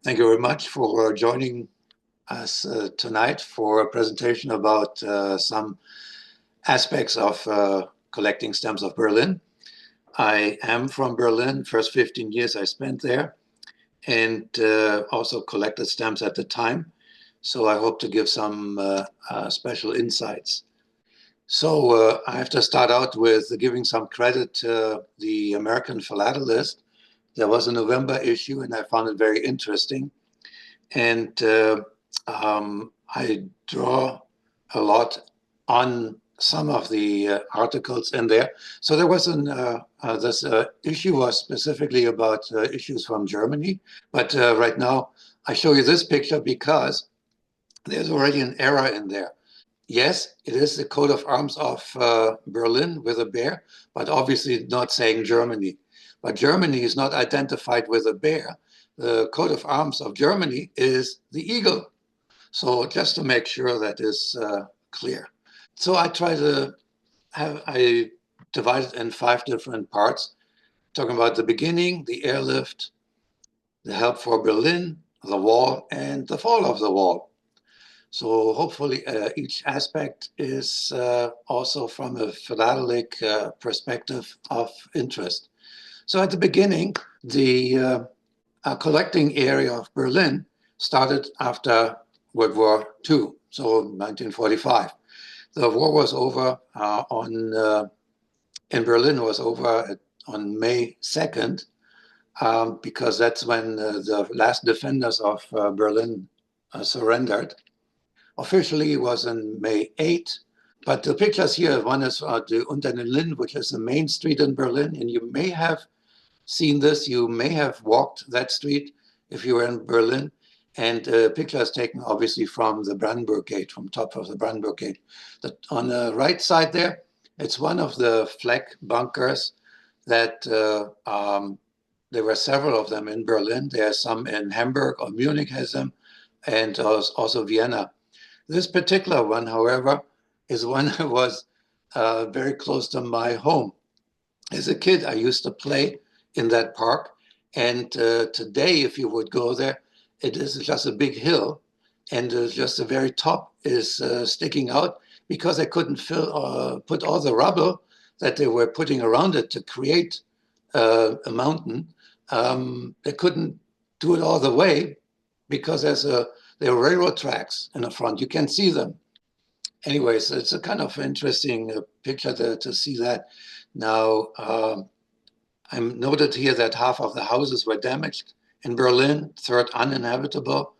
Thank you very much for joining us tonight for a presentation about some aspects of collecting stamps of Berlin. I am from Berlin. First 15 years I spent there, and also collected stamps at the time. So I hope to give some special insights. So I have to start out with giving some credit to the American Philatelist. There was a November issue, and I found it very interesting. And I draw a lot on some of the articles in there. So there was this issue was specifically about issues from Germany. But right now, I show you this picture because there's already an error in there. Yes, it is the coat of arms of Berlin with a bear, but obviously not saying Germany. But Germany is not identified with a bear. The coat of arms of Germany is the eagle. So just to make sure that is clear. So I divided in 5 different parts, talking about the beginning, the airlift, the help for Berlin, the wall, and the fall of the wall. So hopefully each aspect is also from a philatelic perspective of interest. So at the beginning, the collecting area of Berlin started after World War II, so 1945. The war was over in Berlin was over on May 2nd, because that's when the last defenders of Berlin surrendered. Officially, it was on May 8th, but the pictures here, one is the Unter den Linden, which is the main street in Berlin, and you may have seen this, you may have walked that street if you were in Berlin, and the picture is taken obviously from the Brandenburg Gate, from top of the Brandenburg Gate. On the right side there, it's one of the flak bunkers that there were several of them in Berlin. There are some in Hamburg, or Munich has them, and also Vienna. This particular one, however, is one that was very close to my home. As a kid, I used to play in that park. And today, if you would go there, it is just a big hill. And just the very top is sticking out because they couldn't put all the rubble that they were putting around it to create a mountain. They couldn't do it all the way because there are railroad tracks in the front. You can see them. Anyways, it's a kind of interesting picture to see that. Now, I'm noted here that half of the houses were damaged in Berlin, third uninhabitable,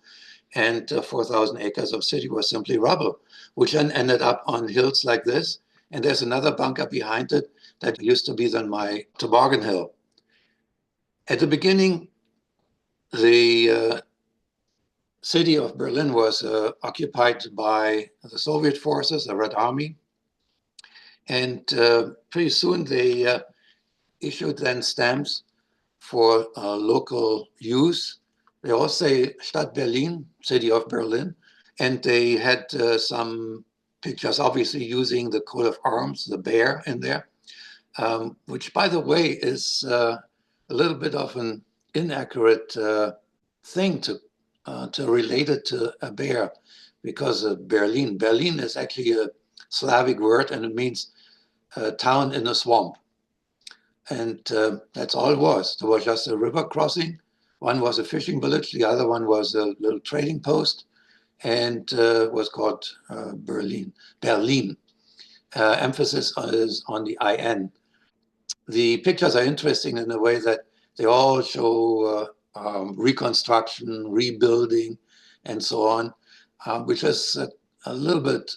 and 4,000 acres of city was simply rubble, which then ended up on hills like this. And there's another bunker behind it that used to be then my toboggan hill. At the beginning, the city of Berlin was occupied by the Soviet forces, the Red Army. And pretty soon they issued then stamps for local use. They all say Stadt Berlin, city of Berlin. And they had some pictures, obviously using the coat of arms, the bear in there, which, by the way, is a little bit of an inaccurate thing to relate it to a bear, because Berlin is actually a Slavic word, and it means a town in a swamp. And that's all it was. There was just a river crossing. One was a fishing village, the other one was a little trading post, and was called Berlin. Emphasis is on the IN. The pictures are interesting in a way that they all show reconstruction, rebuilding, and so on, which is a little bit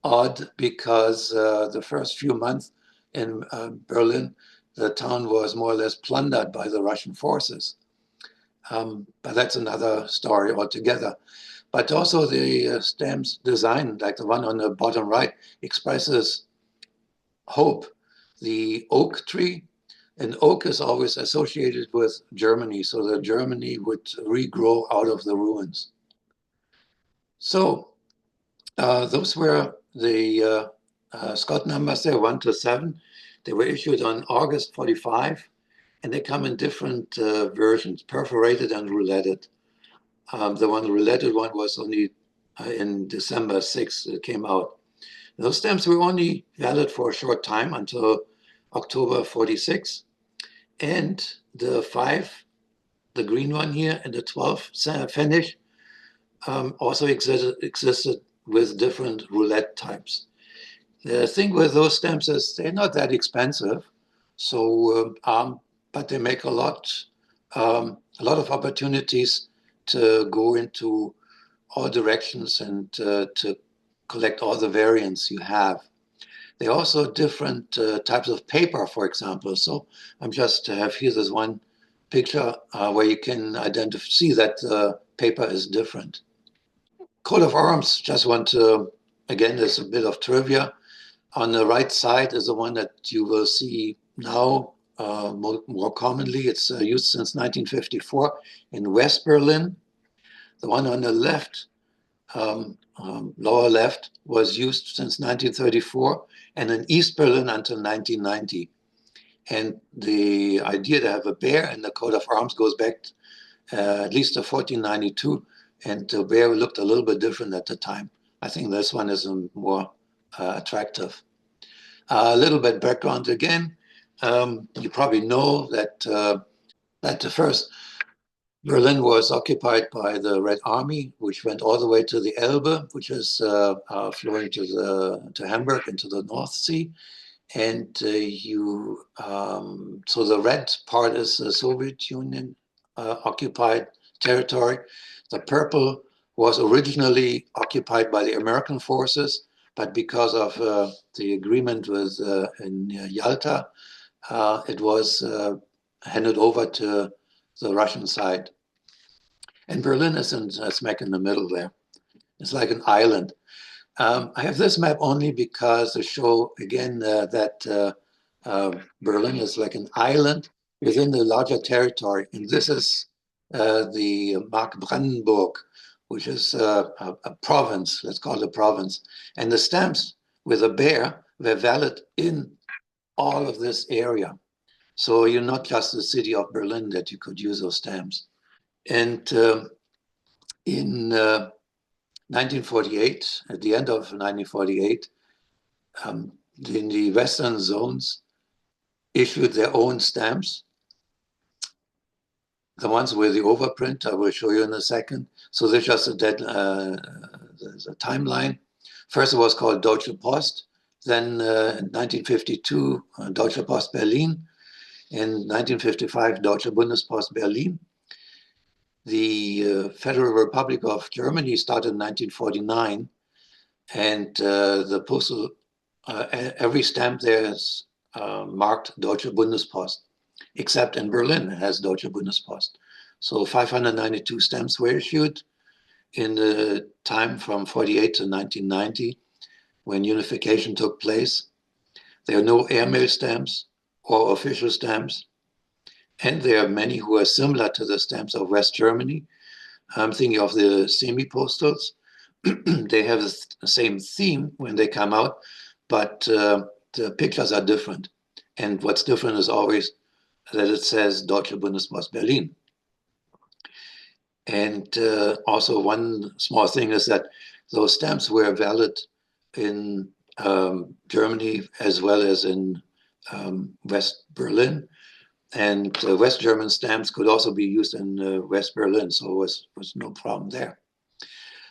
odd because the first few months in Berlin, the town was more or less plundered by the Russian forces. But that's another story altogether. But also the stamps design, like the one on the bottom right, expresses hope. The oak tree, and oak is always associated with Germany, so that Germany would regrow out of the ruins. So those were the Scott numbers there, 1 to 7. They were issued on August 45, and they come in different versions, perforated and rouletted. The one related one was only in December 6th, it came out. Those stamps were only valid for a short time until October 46. And the 5, the green one here, and the 12 Pfennig also existed with different roulette types. The thing with those stamps is they're not that expensive, so but they make a lot of opportunities to go into all directions and to collect all the variants you have. There are also different types of paper, for example. So I'm just have here this one picture where you can see that the paper is different. Coat of arms, just want to, again, there's a bit of trivia. On the right side is the one that you will see now more commonly. It's used since 1954 in West Berlin. The one on the left, lower left, was used since 1934 and in East Berlin until 1990. And the idea to have a bear in the coat of arms goes back at least to 1492. And the bear looked a little bit different at the time. I think this one is more attractive. A little bit background again. You probably know that that the first Berlin was occupied by the Red Army, which went all the way to the Elbe, which is flowing to Hamburg and to the North Sea. And so the red part is the Soviet Union occupied territory. The purple was originally occupied by the American forces, but because of the agreement with in Yalta, it was handed over to the Russian side. And Berlin is smack in the middle there. It's like an island. I have this map only because to show again that Berlin is like an island within the larger territory. And this is the Mark Brandenburg, which is a province, let's call it a province. And the stamps with a bear were valid in all of this area. So you're not just the city of Berlin that you could use those stamps. And in 1948, at the end of 1948, the Western zones issued their own stamps. The ones with the overprint, I will show you in a second. So there's just a timeline. First it was called Deutsche Post. Then in 1952, Deutsche Post Berlin. In 1955, Deutsche Bundespost Berlin. The Federal Republic of Germany started in 1949, and the postal, every stamp there is marked Deutsche Bundespost, except in Berlin it has Deutsche Bundespost. So 592 stamps were issued in the time from 48 to 1990, when unification took place. There are no airmail stamps or official stamps. And there are many who are similar to the stamps of West Germany. I'm thinking of the semi-postals. They have the same theme when they come out, but the pictures are different. And what's different is always that it says Deutsche Bundespost Berlin. And also one small thing is that those stamps were valid in Germany as well as in West Berlin. And West German stamps could also be used in West Berlin, so was no problem there.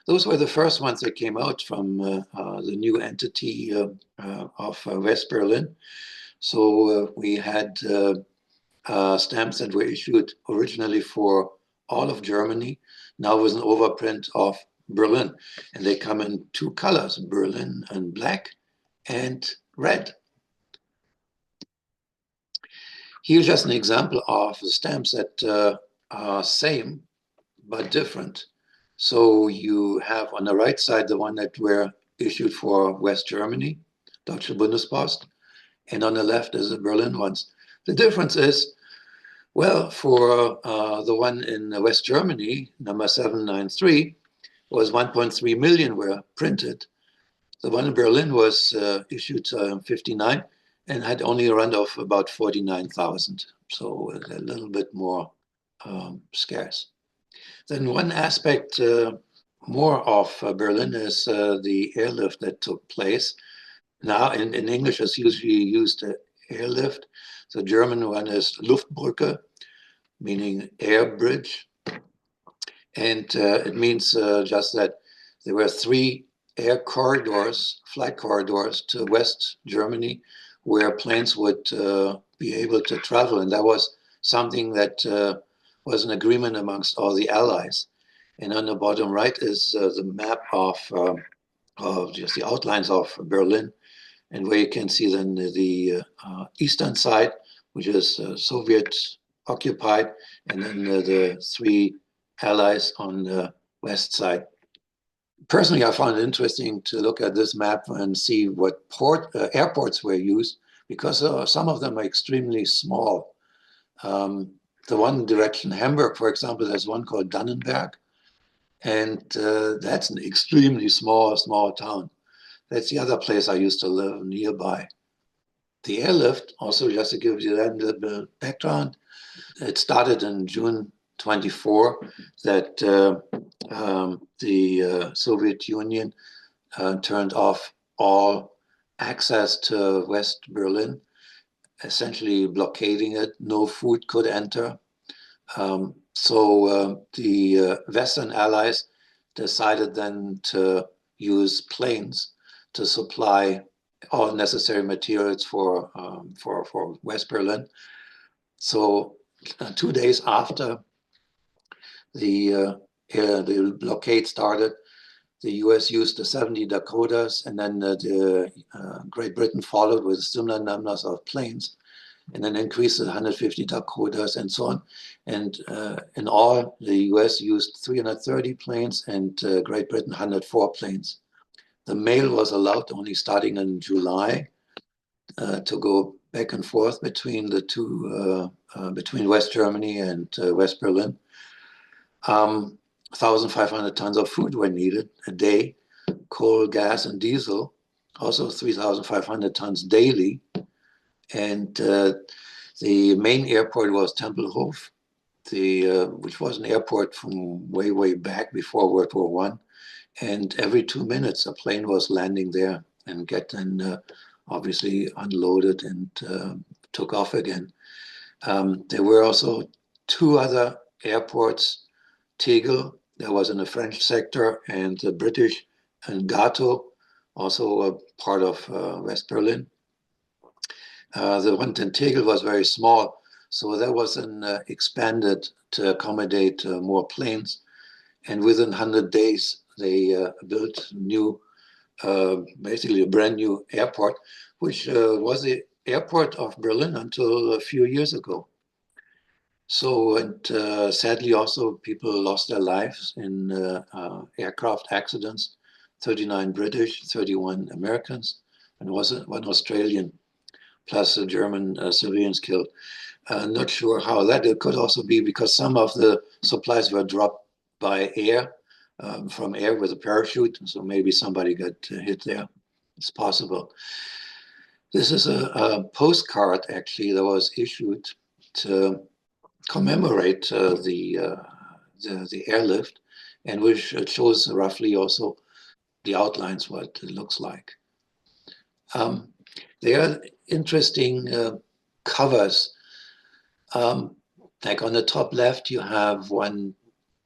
Those were the first ones that came out from the new entity of West Berlin. So we had stamps that were issued originally for all of Germany, now with an overprint of Berlin. And they come in two colors, Berlin and black and red. Here's just an example of the stamps that are same but different. So you have on the right side the one that were issued for West Germany, Deutsche Bundespost, and on the left is the Berlin ones. The difference is, well, for the one in West Germany, number 793, was 1.3 million were printed. The one in Berlin was issued 59 and had only a run of about 49,000. So a little bit more scarce. Then one aspect more of Berlin is the airlift that took place. Now in English it's usually used airlift. The German one is Luftbrücke, meaning air bridge. And it means just that there were three air corridors, flight corridors to West Germany, where planes would be able to travel. And that was something that was an agreement amongst all the allies. And on the bottom right is the map of just the outlines of Berlin, and where you can see then the eastern side, which is Soviet occupied, and then the three allies on the west side. Personally, I found it interesting to look at this map and see what airports were used, because some of them are extremely small. The one direction, Hamburg, for example, there's one called Dannenberg, and that's an extremely small town. That's the other place I used to live nearby. The airlift, also just to give you that the background, it started in June 24, that the Soviet Union turned off all access to West Berlin, essentially blockading it. No food could enter. So the Western allies decided then to use planes to supply all necessary materials for West Berlin. So 2 days after the blockade started, the U.S. used the 70 Dakotas, and then Great Britain followed with similar numbers of planes, and then increased to 150 Dakotas and so on. And in all, the US used 330 planes and Great Britain 104 planes. The mail was allowed only starting in July to go back and forth between the two, between West Germany and West Berlin. 1,500 tons of food were needed a day, coal, gas, and diesel, also 3,500 tons daily. And the main airport was Tempelhof, which was an airport from way back before World War One. And every 2 minutes, a plane was landing there and getting obviously unloaded and took off again. There were also two other airports, Tegel, that was in the French sector, and the British, and Gatow, also a part of West Berlin. The one in Tegel was very small, so that was expanded to accommodate more planes. And within 100 days, they built new, basically a brand new airport, which was the airport of Berlin until a few years ago. So, and sadly also people lost their lives in aircraft accidents, 39 British, 31 Americans, and one Australian, plus the German civilians killed. Not sure how that. It could also be because some of the supplies were dropped by air, from air with a parachute. So maybe somebody got hit there. It's possible. This is a postcard actually that was issued to commemorate the airlift, and which shows roughly also the outlines what it looks like. There are interesting covers. Like on the top left, you have one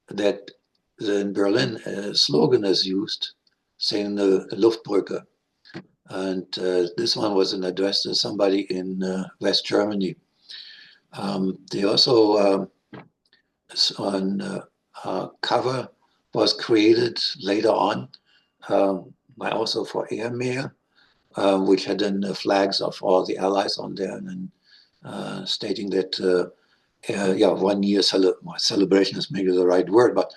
that in Berlin slogan is used, saying the Luftbrücke. And this one was an address to somebody in West Germany. They also, on cover was created later on by also for airmail, which had then the flags of all the allies on there, and then stating that, 1 year celebration is maybe the right word, but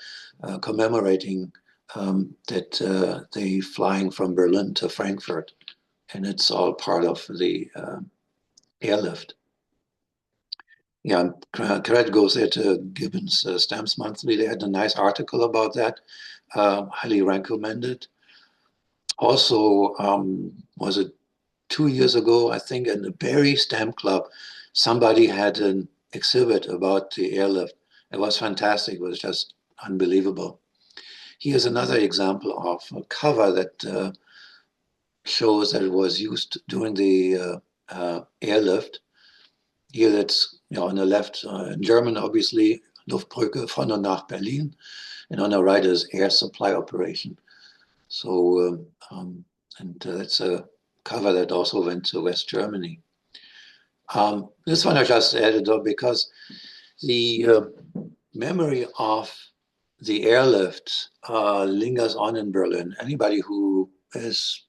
commemorating that they flying from Berlin to Frankfurt, and it's all part of the airlift. Yeah, credit goes there to Gibbons Stamps Monthly. They had a nice article about that. Highly recommended. Also, was it 2 years ago, I think, in the Barry Stamp Club, somebody had an exhibit about the airlift. It was fantastic. It was just unbelievable. Here's another example of a cover that shows that it was used during the airlift. Here that's on the left, in German, obviously, Luftbrücke von und nach Berlin, and on the right is air supply operation. So, that's a cover that also went to West Germany. This one I just added though because the memory of the airlift lingers on in Berlin. Anybody who is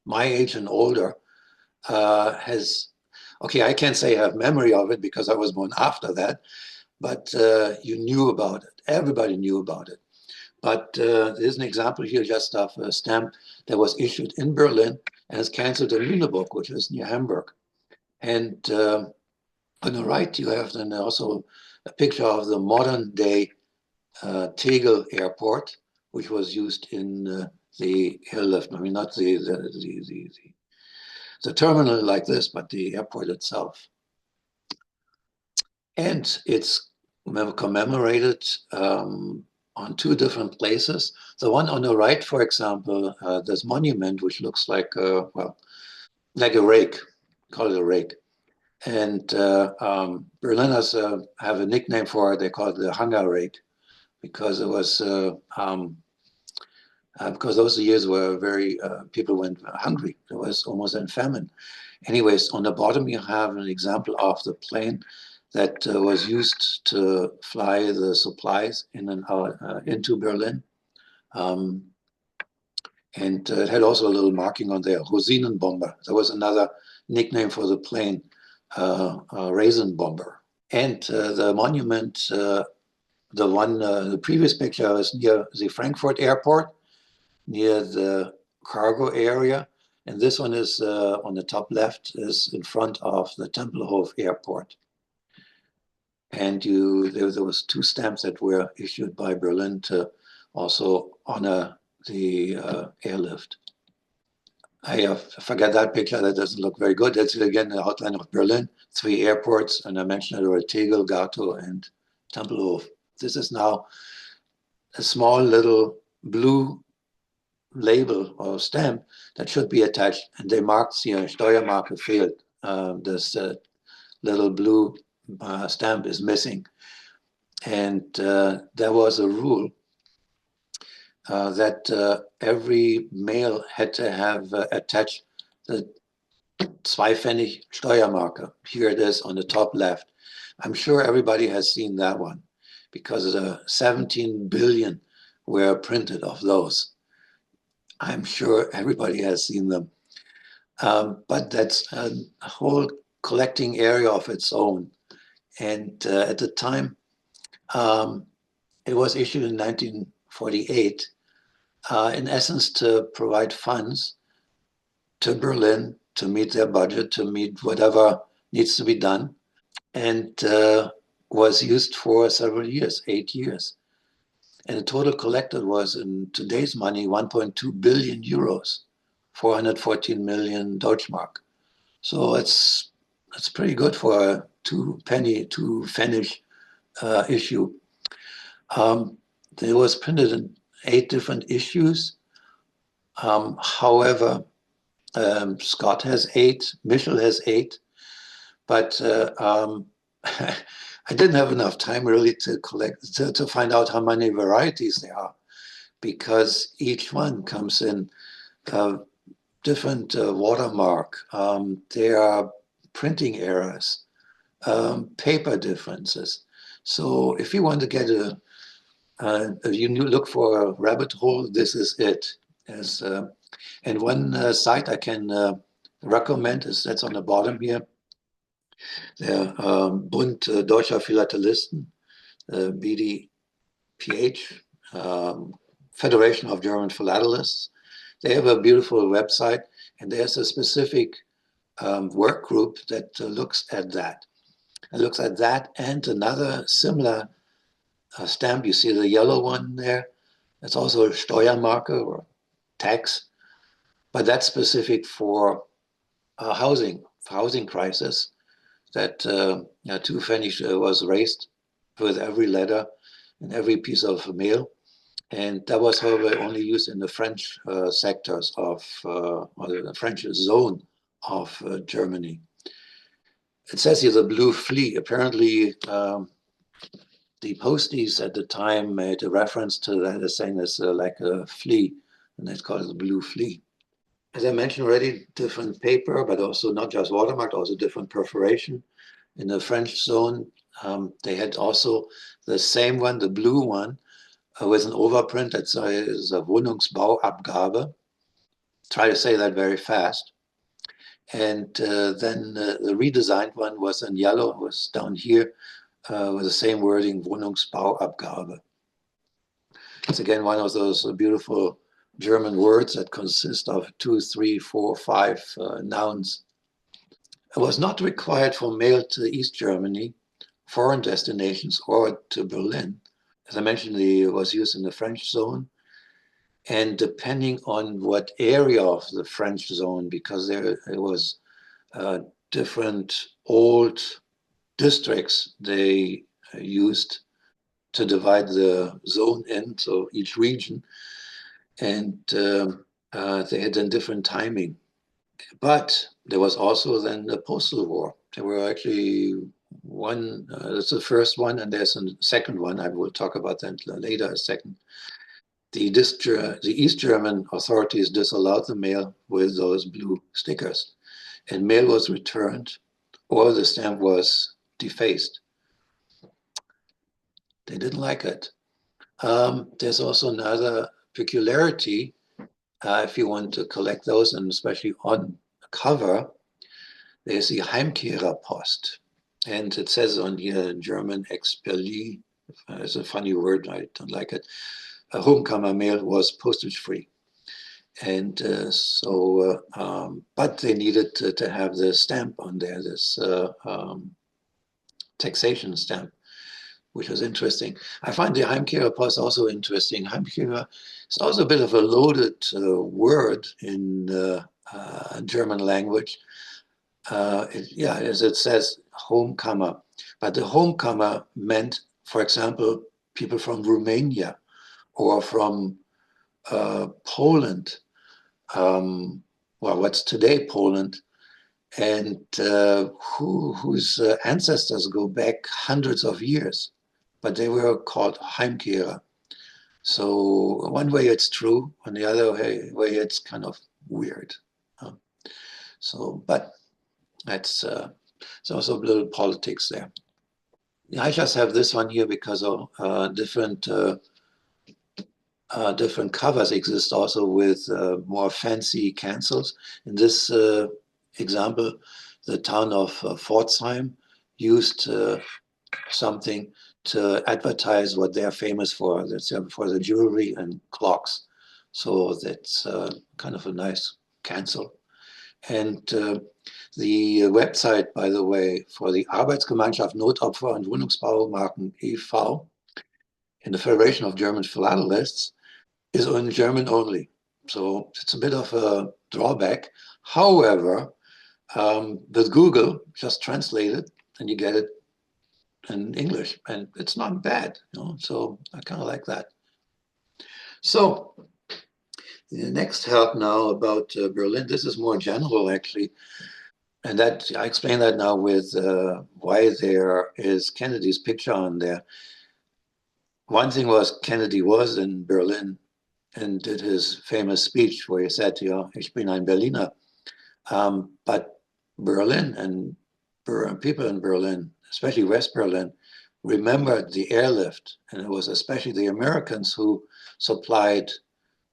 my age and older has, okay, I can't say I have memory of it because I was born after that, but you knew about it. Everybody knew about it. But there's an example here just of a stamp that was issued in Berlin and is canceled in Lüneburg, which is near Hamburg. And on the right, you have then also a picture of the modern day Tegel Airport, which was used in the airlift. I mean, not the terminal like this, but the airport itself. And it's commemorated on two different places. The one on the right, for example, this monument, which looks like, well, like a rake, call it a rake. And Berliners have a nickname for it. They call it the hunger rake because it was, because those years were very, people went hungry. It was almost in famine. Anyways, on the bottom, you have an example of the plane that was used to fly the supplies in and out into Berlin. And it had also a little marking on there, Rosinenbomber. That was another nickname for the plane, Raisin Bomber. And the monument, the previous picture was near the Frankfurt airport, near the cargo area. And this one is on the top left, is in front of the Tempelhof airport. And there was two stamps that were issued by Berlin to also honor the airlift. I forget that picture. That doesn't look very good. That's again the outline of Berlin. 3 airports, and I mentioned it already: Tegel, Gatow, and Tempelhof. This is now a small little blue label or stamp that should be attached, and they marked here, Steuermarke fehlt. This little blue stamp is missing. And there was a rule that every mail had to have attached the 2 Pfennig Steuermarke. Here it is on the top left. I'm sure everybody has seen that one because 17 billion were printed of those. I'm sure everybody has seen them. But that's a whole collecting area of its own. And at the time, it was issued in 1948, in essence, to provide funds to Berlin to meet their budget, to meet whatever needs to be done, and was used for several years, 8 years. And the total collected was, in today's money, 1.2 billion euros, 414 million Deutschmark. So it's pretty good for a 2 Pfennig issue. It was printed in 8 different issues. However, Scott has 8, Michel has 8, but I didn't have enough time really to to find out how many varieties there are, because each one comes in different watermark. There are printing errors, paper differences. So if you want to get if you look for a rabbit hole, this is it. And one site I can recommend is that's on the bottom here. Der Bund Deutscher Philatelisten, BDPH, Federation of German Philatelists. They have a beautiful website, and there's a specific work group that looks at that. It looks at that and another similar stamp. You see the yellow one there. It's also a Steuermarke or tax, but that's specific for housing crisis. That 2 Pfennig was raised with every letter in every piece of mail. And that was, however, only used in the French sectors of, or the French zone of Germany. It says here the blue flea. Apparently, the posties at the time made a reference to that as saying it's like a flea, and it's called the blue flea. As I mentioned already, different paper, but also not just watermark, also different perforation. In the French zone, they had also the same one, the blue one, with an overprint that says Wohnungsbauabgabe. Try to say that very fast. And then the redesigned one was in yellow, was down here with the same wording, Wohnungsbauabgabe. It's again one of those beautiful German words that consist of 2, 3, 4, 5 nouns. It was not required for mail to East Germany, foreign destinations, or to Berlin. As I mentioned, it was used in the French zone. And depending on what area of the French zone, because there was different old districts they used to divide the zone in, so each region, and they had a different timing. But there was also then the postal war. There were actually one, that's the first one, and there's a second one. I will talk about that later, a second. The East German authorities disallowed the mail with those blue stickers, and mail was returned or the stamp was defaced. They didn't like it. There's also another peculiarity if you want to collect those, and especially on a cover, there's the Heimkehrerpost. And it says on here in German, Expelli, it's a funny word, I don't like it. A Homecomer mail was postage free. And but they needed to have the stamp on there, this taxation stamp, which was interesting. I find the Heimkehrerpost also interesting. Heimkehrer is also a bit of a loaded word in German language. Yeah, as it says, homecomer. But the homecomer meant, for example, people from Romania or from Poland, well, what's today Poland, and whose ancestors go back hundreds of years, but they were called Heimkehrer. So one way it's true, on the other way it's kind of weird. So, but that's there's also a little politics there. I just have this one here because of different covers exist also with more fancy cancels. In this example, the town of Pforzheim used something to advertise what they're famous for. That's for the jewelry and clocks. So that's kind of a nice cancel. And the website, by the way, for the Arbeitsgemeinschaft Notopfer und Wohnungsbaumarken e.V. in the Federation of German Philatelists is in German only. So it's a bit of a drawback. However, with Google, just translate it and you get it in English, and it's not bad, you know? So I kind of like that. So the next help now about Berlin, this is more general actually. And that I explain that now with why there is Kennedy's picture on there. One thing was Kennedy was in Berlin and did his famous speech where he said, "Ja, ich bin ein Berliner." But Berlin and people in Berlin, especially West Berlin, remembered the airlift, and it was especially the Americans who supplied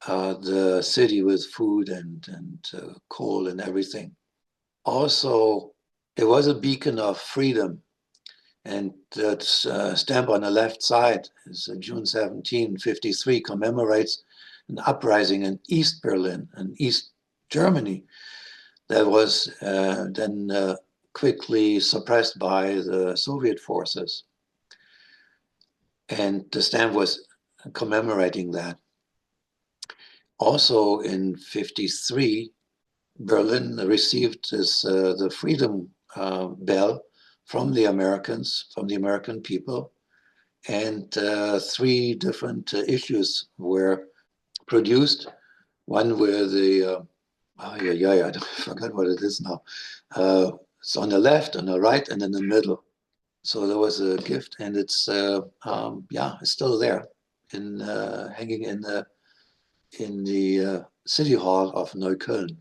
the city with food and coal and everything. Also, it was a beacon of freedom. And that stamp on the left side is June 17, 1953, commemorates an uprising in East Berlin and East Germany that was then quickly suppressed by the Soviet forces. And the stamp was commemorating that. Also in 1953, Berlin received this, the Freedom Bell from the Americans, from the American people. and three different issues were produced. One where the, I forgot what it is now. It's on the left, on the right, and in the middle. So there was a gift, and it's it's still there, in hanging in the city hall of Neukölln.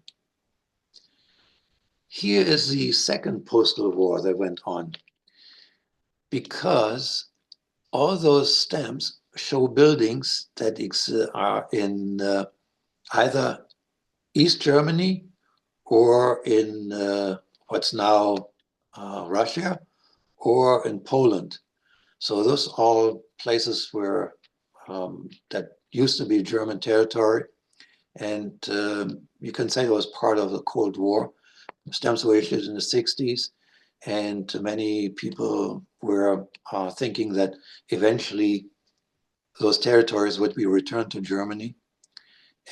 Here is the second postal war that went on, because all those stamps show buildings that are in either East Germany or in what's now Russia, or in Poland. So those are all places where that used to be German territory, and you can say it was part of the Cold War. Stamps were issued in the 60s, and many people were thinking that eventually those territories would be returned to Germany.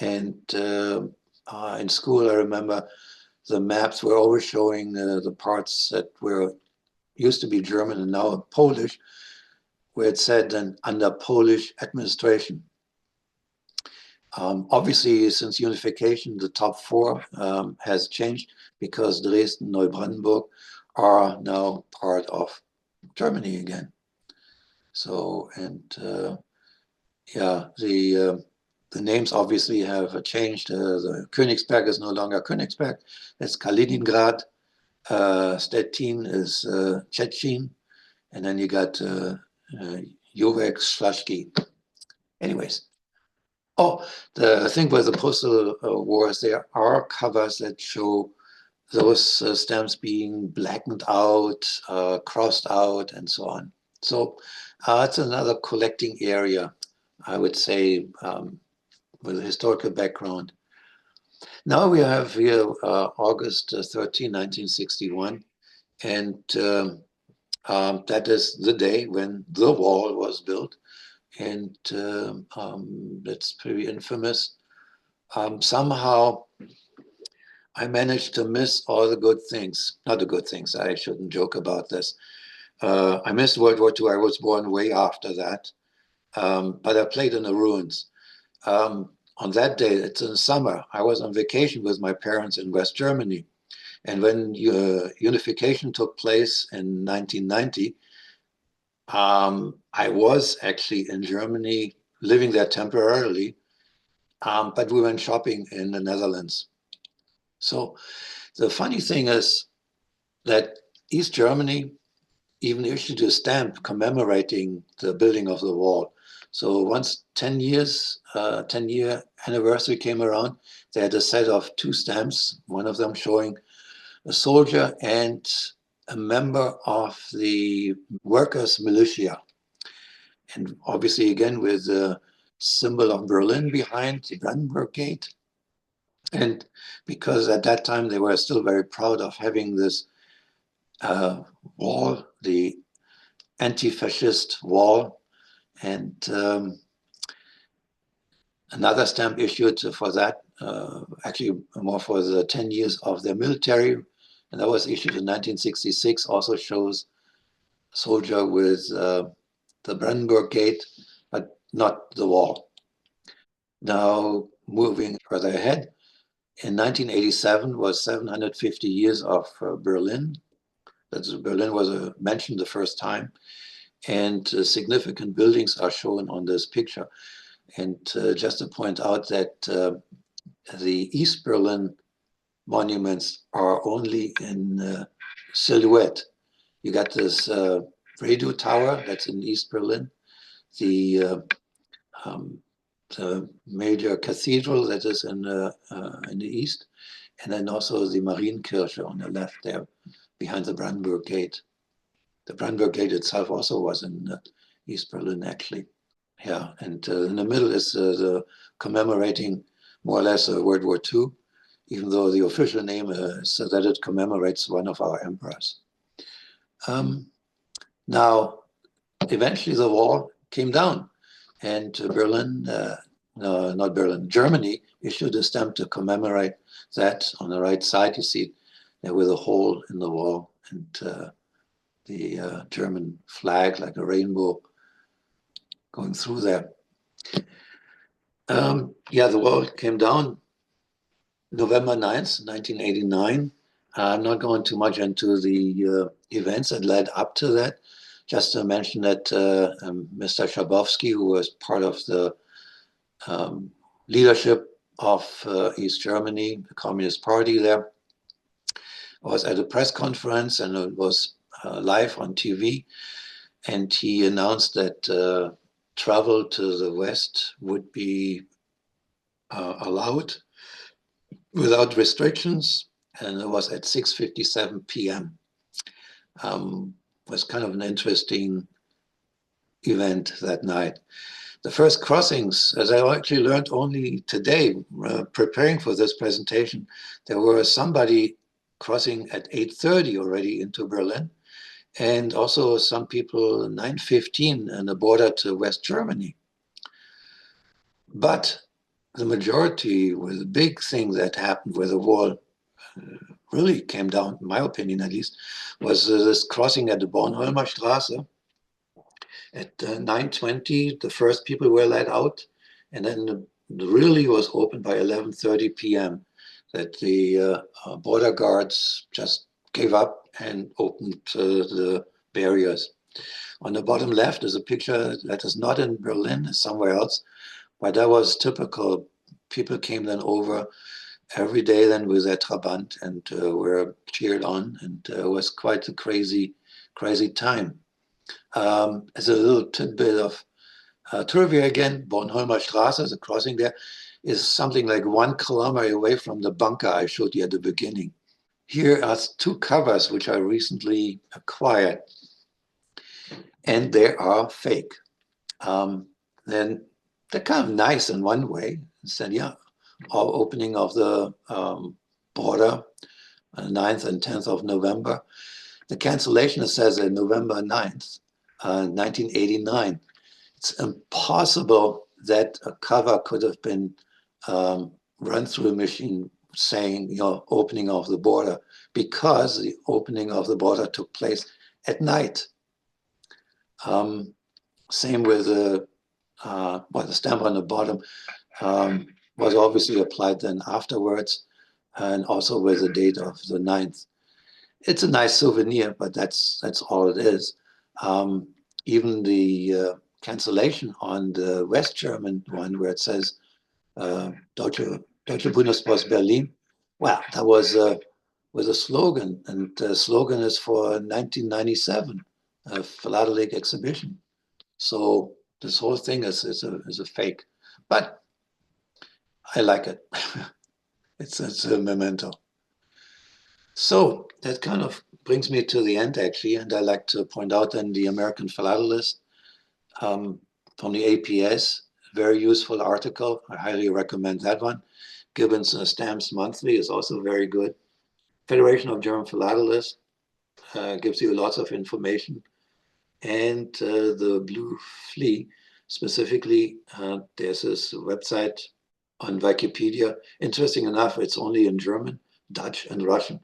And in school, I remember the maps were always showing the parts that were used to be German and now Polish, where it said then under Polish administration. Obviously, since unification, the top four has changed, because Dresden, Neubrandenburg are now part of Germany again. So, and the names obviously have changed. The Königsberg is no longer Königsberg, it's Kaliningrad. Stettin is Szczecin, and then you got Jurek, Szlachki. Anyways, the thing with the postal wars, there are covers that show those stamps being blackened out, crossed out, and so on. So it's another collecting area, I would say, with a historical background. Now we have here August 13, 1961, and that is the day when the wall was built, and that's pretty infamous. Somehow I managed to miss all the good things. Not the good things, I shouldn't joke about this. I missed World War II. I was born way after that, but I played in the ruins. On that day, it's in summer, I was on vacation with my parents in West Germany. And when unification took place in 1990, I was actually in Germany, living there temporarily, but we went shopping in the Netherlands. So the funny thing is that East Germany even issued a stamp commemorating the building of the wall. So once 10-year anniversary came around, they had a set of two stamps, one of them showing a soldier and a member of the workers' militia. And obviously, again, with the symbol of Berlin behind, the Brandenburg Gate. And because at that time they were still very proud of having this wall, the anti-fascist wall, and another stamp issued for that, actually more for the 10 years of their military, and that was issued in 1966, also shows a soldier with the Brandenburg Gate, but not the wall. Now, moving further ahead, in 1987 was 750 years of Berlin. That's Berlin was mentioned the first time, and significant buildings are shown on this picture. And just to point out that the East Berlin monuments are only in silhouette. You got this radio tower that's in East Berlin, the major cathedral that is in the east, and then also the Marienkirche on the left there, behind the Brandenburg Gate. The Brandenburg Gate itself also was in East Berlin, actually. Yeah, and in the middle is the commemorating more or less World War II, even though the official name is so that it commemorates one of our emperors. Now, eventually the wall came down, and Berlin, no, not Berlin, Germany issued a stamp to commemorate that. On the right side, you see there with a hole in the wall, and the German flag, like a rainbow, going through there. Yeah, the wall came down November 9th, 1989. I'm not going too much into the events that led up to that. Just to mention that Mr. Schabowski, who was part of the leadership of East Germany, the Communist Party there, was at a press conference, and it was live on TV. And he announced that travel to the West would be allowed without restrictions, and it was at 6:57 p.m. Was kind of an interesting event that night. The first crossings, as I actually learned only today, preparing for this presentation, there were somebody crossing at 8:30 already into Berlin, and also some people 9:15 on the border to West Germany. But the majority, with the big thing that happened where the wall really came down, in my opinion at least, was this crossing at the Bornholmer Straße. At 9:20, the first people were let out, and then the really was open by 11:30 p.m. that the border guards just gave up and opened the barriers. On the bottom left is a picture that is not in Berlin, it's somewhere else, but that was typical. People came then over every day then with their Trabant and were cheered on, and it was quite a crazy time. As a little tidbit of trivia again, Bornholmer Straße, the crossing there, is something like 1 kilometer away from the bunker I showed you at the beginning. Here are 2 covers which I recently acquired, and they are fake. Then they're kind of nice in one way. Said, yeah, all opening of the border, 9th and 10th of November. The cancellation, it says November 9th, 1989. It's impossible that a cover could have been run through a machine saying, you know, opening of the border, because the opening of the border took place at night. Same with the stamp on the bottom was obviously applied then afterwards, and also with the date of the 9th. It's a nice souvenir, but that's all it is. Even the cancellation on the West German one, where it says Deutsche Bundespost Berlin, well, that was with a slogan, and the slogan is for 1997, a philatelic exhibition. So this whole thing is a fake, but I like it. It's a memento. So that kind of brings me to the end, actually, and I like to point out then the American Philatelist from the APS, very useful article. I highly recommend that one. Gibbons Stamps Monthly is also very good. Federation of German Philatelists gives you lots of information. And the Blue Flea, specifically, there's this website on Wikipedia. Interesting enough, it's only in German, Dutch, and Russian.